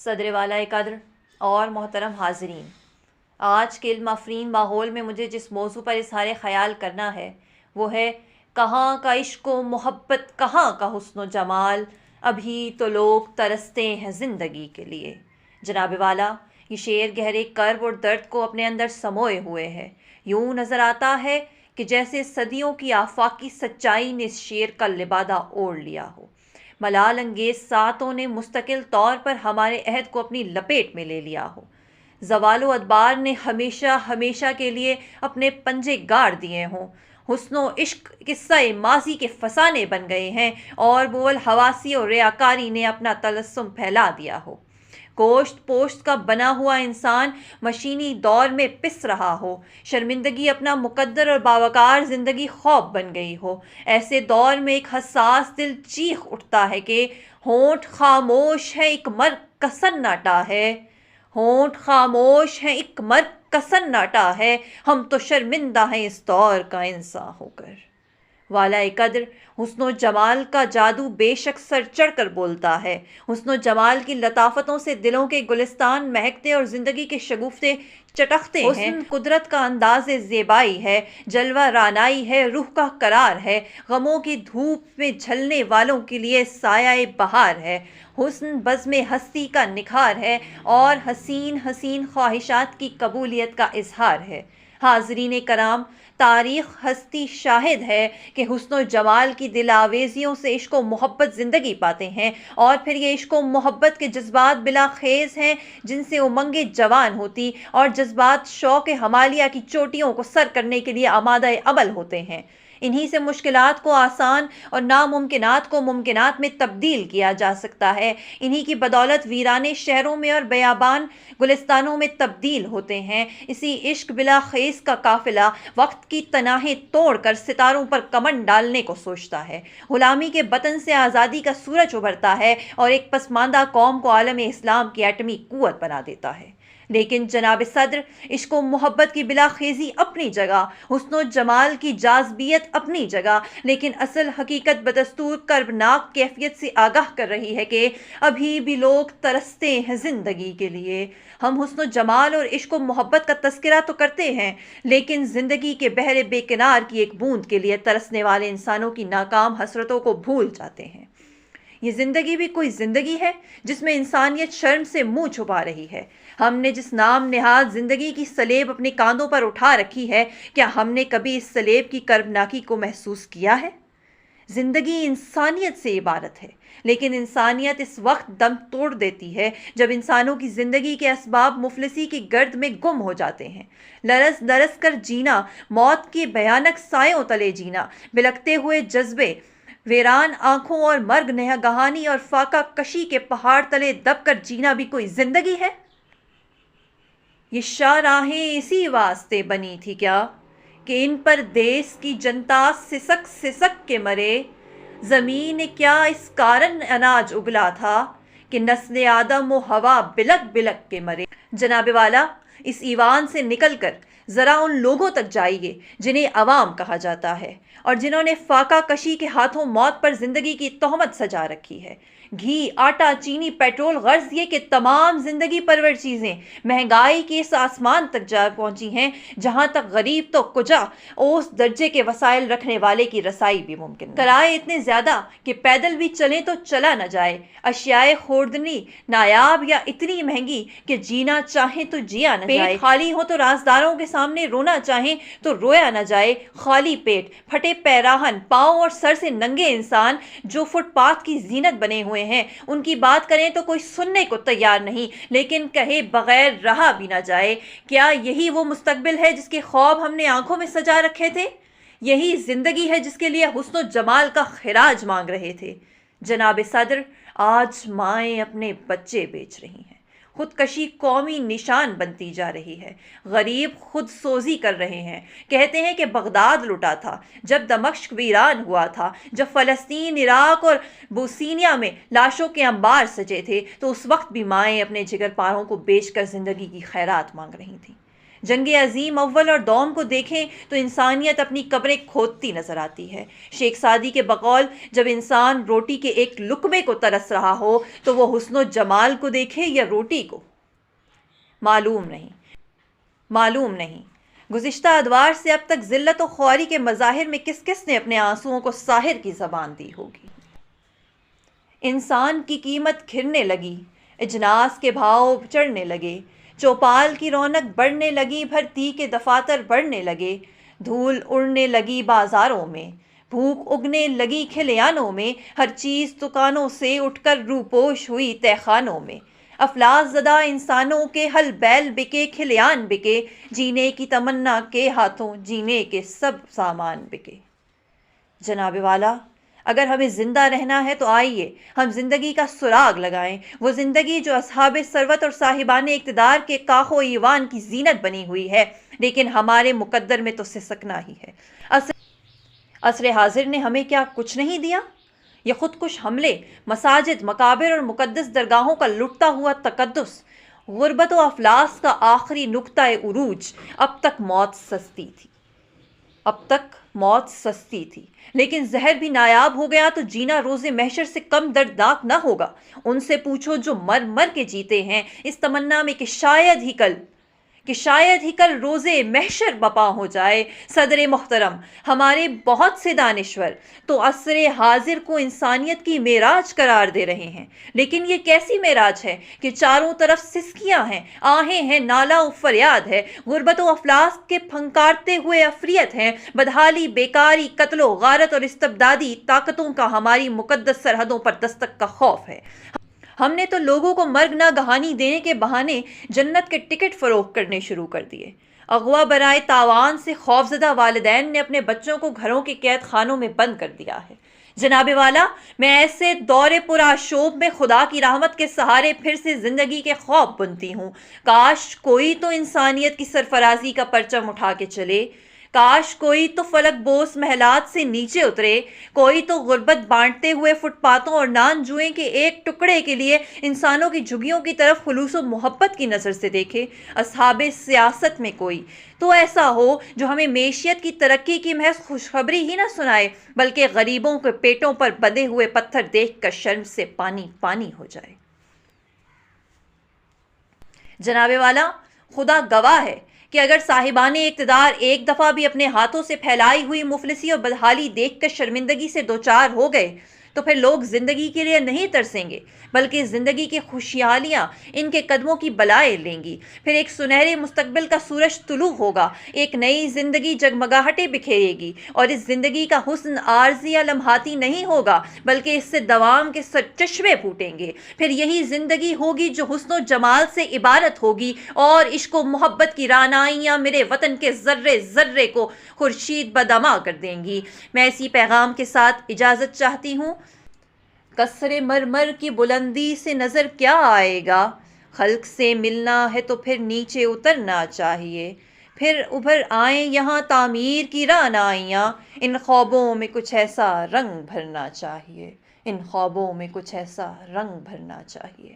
صدر والا قدر اور محترم حاضرین، آج کے علم افرین ماحول میں مجھے جس موضوع پر اظہار خیال کرنا ہے وہ ہے کہاں کا عشق و محبت، کہاں کا حسن و جمال، ابھی تو لوگ ترستے ہیں زندگی کے لیے۔ جناب والا، یہ شعر گہرے کرب اور درد کو اپنے اندر سموئے ہوئے ہے۔ یوں نظر آتا ہے کہ جیسے صدیوں کی آفاقی سچائی نے اس شعر کا لبادہ اوڑھ لیا ہو۔ ملال انگیز ساتوں نے مستقل طور پر ہمارے عہد کو اپنی لپیٹ میں لے لیا ہو۔ زوال و ادبار نے ہمیشہ ہمیشہ کے لیے اپنے پنجے گاڑ دیے ہوں۔ حسن و عشق قصہ ماضی کے فسانے بن گئے ہیں اور بول حواسی اور ریاکاری نے اپنا تلسم پھیلا دیا ہو۔ گوشت پوشت کا بنا ہوا انسان مشینی دور میں پس رہا ہو۔ شرمندگی اپنا مقدر اور باوقار زندگی خواب بن گئی ہو۔ ایسے دور میں ایک حساس دل چیخ اٹھتا ہے کہ ہونٹ خاموش ہے، ایک مرگ کا سناٹا ہے۔ ہونٹ خاموش ہے، ایک مرگ کا سناٹا ہے، ہم تو شرمندہ ہیں اس دور کا انسان ہو کر۔ والا قدر، حسن و جمال کا جادو بے شک سر چڑھ کر بولتا ہے۔ حسن و جمال کی لطافتوں سے دلوں کے گلستان مہکتے اور زندگی کے شگوفے چٹکتے ہیں۔ حسن قدرت کا انداز زیبائی ہے، جلوہ رانائی ہے، روح کا قرار ہے، غموں کی دھوپ میں جھلنے والوں کے لیے سایہ بہار ہے۔ حسن بزم ہستی کا نکھار ہے اور حسین حسین خواہشات کی قبولیت کا اظہار ہے۔ حاضرین کرام، تاریخ ہستی شاہد ہے کہ حسن و جمال کی دل آویزیوں سے عشق و محبت زندگی پاتے ہیں، اور پھر یہ عشق و محبت کے جذبات بلا خیز ہیں جن سے امنگیں جوان ہوتی اور جذبات شوق ہمالیہ کی چوٹیوں کو سر کرنے کے لیے آمادہ عمل ہوتے ہیں۔ انہی سے مشکلات کو آسان اور ناممکنات کو ممکنات میں تبدیل کیا جا سکتا ہے۔ انہی کی بدولت ویرانے شہروں میں اور بیابان گلستانوں میں تبدیل ہوتے ہیں۔ اسی عشق بلا خیز کا قافلہ وقت کی تناہیں توڑ کر ستاروں پر کمند ڈالنے کو سوچتا ہے۔ غلامی کے بطن سے آزادی کا سورج ابھرتا ہے اور ایک پسماندہ قوم کو عالم اسلام کی ایٹمی قوت بنا دیتا ہے۔ لیکن جناب صدر، عشق و محبت کی بلا خیزی اپنی جگہ، حسن و جمال کی جاذبیت اپنی جگہ، لیکن اصل حقیقت بدستور کربناک کیفیت سے آگاہ کر رہی ہے کہ ابھی بھی لوگ ترستے ہیں زندگی کے لیے۔ ہم حسن و جمال اور عشق و محبت کا تذکرہ تو کرتے ہیں، لیکن زندگی کے بحر بے کنار کی ایک بوند کے لیے ترسنے والے انسانوں کی ناکام حسرتوں کو بھول جاتے ہیں۔ یہ زندگی بھی کوئی زندگی ہے جس میں انسانیت شرم سے منہ چھپا رہی ہے؟ ہم نے جس نام نہاد زندگی کی سلیب اپنے کاندھوں پر اٹھا رکھی ہے، کیا ہم نے کبھی اس سلیب کی کربناکی کو محسوس کیا ہے؟ زندگی انسانیت سے عبارت ہے، لیکن انسانیت اس وقت دم توڑ دیتی ہے جب انسانوں کی زندگی کے اسباب مفلسی کی گرد میں گم ہو جاتے ہیں۔ لرز لرز کر جینا، موت کے بھیانک سایوں تلے جینا، بلکتے ہوئے جذبے، ویران آنکھوں اور مرگ نگہانی اور فاقہ کشی کے پہاڑ تلے دب کر جینا بھی کوئی زندگی ہے؟ یہ شاہراہیں اسی واسطے بنی تھی کیا کہ ان پر دیس کی جنتا سسک سسک کے مرے؟ زمین نے کیا اس کارن اناج اگلا تھا کہ نسل آدم و ہوا بلک بلک کے مرے؟ جناب والا، اس ایوان سے نکل کر ذرا ان لوگوں تک جائیے جنہیں عوام کہا جاتا ہے اور جنہوں نے فاقہ کشی کے ہاتھوں موت پر زندگی کی تہمت سجا رکھی ہے۔ گھی، آٹا، چینی، پیٹرول، غرض یہ کہ تمام زندگی پرور چیزیں مہنگائی کے اس آسمان تک جا پہنچی ہیں جہاں تک غریب تو کجا اوس درجے کے وسائل رکھنے والے کی رسائی بھی ممکن نہیں۔ کرائے اتنے زیادہ کہ پیدل بھی چلیں تو چلا نہ جائے، اشیاء خوردنی نایاب یا اتنی مہنگی کہ جینا چاہیں تو جیا نہ جائے، پیٹ خالی ہو تو رازداروں کے سامنے رونا چاہیں تو رویا نہ جائے، خالی پیٹ، پھٹے پیراہن، پاؤں اور سر سے ننگے انسان جو فٹ پاتھ کی زینت بنے ہوئے ہیں، ان کی بات کریں تو کوئی سننے کو تیار نہیں، لیکن کہے بغیر رہا بھی نہ جائے۔ کیا یہی وہ مستقبل ہے جس کے خواب ہم نے آنکھوں میں سجا رکھے تھے؟ یہی زندگی ہے جس کے لیے حسن و جمال کا خراج مانگ رہے تھے؟ جناب صدر، آج مائیں اپنے بچے بیچ رہی ہیں، خودکشی قومی نشان بنتی جا رہی ہے، غریب خود سوزی کر رہے ہیں۔ کہتے ہیں کہ بغداد لٹا تھا جب دمشق ویران ہوا تھا، جب فلسطین، عراق اور بوسنیا میں لاشوں کے انبار سجے تھے، تو اس وقت بھی مائیں اپنے جگر پاروں کو بیچ کر زندگی کی خیرات مانگ رہی تھیں۔ جنگ عظیم اول اور دوم کو دیکھیں تو انسانیت اپنی قبریں کھودتی نظر آتی ہے۔ شیخ سعدی کے بقول جب انسان روٹی کے ایک لقمے کو ترس رہا ہو تو وہ حسن و جمال کو دیکھے یا روٹی کو؟ معلوم نہیں۔ گزشتہ ادوار سے اب تک ذلت و خواری کے مظاہر میں کس کس نے اپنے آنسوؤں کو ساحر کی زبان دی ہوگی۔ انسان کی قیمت گرنے لگی، اجناس کے بھاؤ چڑھنے لگے، چوپال کی رونق بڑھنے لگی، بھرتی کے دفاتر بڑھنے لگے، دھول اڑنے لگی بازاروں میں، بھوک اگنے لگی کھلیانوں میں، ہر چیز دکانوں سے اٹھ کر روپوش ہوئی تہخانوں میں، افلاس زدہ انسانوں کے حل بیل بکے، کھلیان بکے، جینے کی تمنا کے ہاتھوں جینے کے سب سامان بکے۔ جناب والا، اگر ہمیں زندہ رہنا ہے تو آئیے ہم زندگی کا سراغ لگائیں، وہ زندگی جو اصحاب ثروت اور صاحبان اقتدار کے کاخ و ایوان کی زینت بنی ہوئی ہے، لیکن ہمارے مقدر میں تو سسکنا ہی ہے۔ عصر حاضر نے ہمیں کیا کچھ نہیں دیا؟ یہ خودکش حملے، مساجد، مقابر اور مقدس درگاہوں کا لٹتا ہوا تقدس، غربت و افلاس کا آخری نقطہ عروج۔ اب تک موت سستی تھی، لیکن زہر بھی نایاب ہو گیا تو جینا روز محشر سے کم دردناک نہ ہوگا۔ ان سے پوچھو جو مر مر کے جیتے ہیں اس تمنا میں کہ شاید ہی کل روز محشر بپا ہو جائے۔ صدر محترم، ہمارے بہت سے دانشور تو عصر حاضر کو انسانیت کی معراج قرار دے رہے ہیں، لیکن یہ کیسی معراج ہے کہ چاروں طرف سسکیاں ہیں، آہیں ہیں، نالہ و فریاد ہے، غربت و افلاس کے پھنکارتے ہوئے افریت ہیں، بدحالی، بیکاری، قتل و غارت اور استبدادی طاقتوں کا ہماری مقدس سرحدوں پر دستک کا خوف ہے۔ ہم نے تو لوگوں کو مرگ ناگہانی دینے کے بہانے جنت کے ٹکٹ فروخت کرنے شروع کر دیے۔ اغوا برائے تاوان سے خوفزدہ والدین نے اپنے بچوں کو گھروں کے قید خانوں میں بند کر دیا ہے۔ جناب والا، میں ایسے دور پرآشوب میں خدا کی رحمت کے سہارے پھر سے زندگی کے خواب بنتی ہوں۔ کاش کوئی تو انسانیت کی سرفرازی کا پرچم اٹھا کے چلے، کاش کوئی تو فلک بوس محلات سے نیچے اترے، کوئی تو غربت بانٹتے ہوئے فٹ پاتھوں اور نان جوئیں کے ایک ٹکڑے کے لیے انسانوں کی جھگیوں کی طرف خلوص و محبت کی نظر سے دیکھے۔ اصحاب سیاست میں کوئی تو ایسا ہو جو ہمیں معیشت کی ترقی کی محض خوشخبری ہی نہ سنائے، بلکہ غریبوں کے پیٹوں پر بندھے ہوئے پتھر دیکھ کر شرم سے پانی پانی ہو جائے۔ جناب والا، خدا گواہ ہے کہ اگر صاحبان اقتدار ایک دفعہ بھی اپنے ہاتھوں سے پھیلائی ہوئی مفلسی اور بدحالی دیکھ کر شرمندگی سے دوچار ہو گئے تو پھر لوگ زندگی کے لیے نہیں ترسیں گے، بلکہ زندگی کی خوشحالیاں ان کے قدموں کی بلائیں لیں گی۔ پھر ایک سنہرے مستقبل کا سورج طلوع ہوگا، ایک نئی زندگی جگمگاہٹیں بکھیرے گی، اور اس زندگی کا حسن عارضی یا لمحاتی نہیں ہوگا، بلکہ اس سے دوام کے سرچشمے پھوٹیں گے۔ پھر یہی زندگی ہوگی جو حسن و جمال سے عبارت ہوگی، اور عشق و محبت کی رعنائیاں میرے وطن کے ذرے ذرے کو خورشید بدمع کر دیں گی۔ میں اسی پیغام کے ساتھ اجازت چاہتی ہوں۔ قصر مرمر کی بلندی سے نظر کیا آئے گا؟ خلق سے ملنا ہے تو پھر نیچے اترنا چاہیے، پھر ابھر آئیں یہاں تعمیر کی رعنائیاں، ان خوابوں میں کچھ ایسا رنگ بھرنا چاہیے، ان خوابوں میں کچھ ایسا رنگ بھرنا چاہیے۔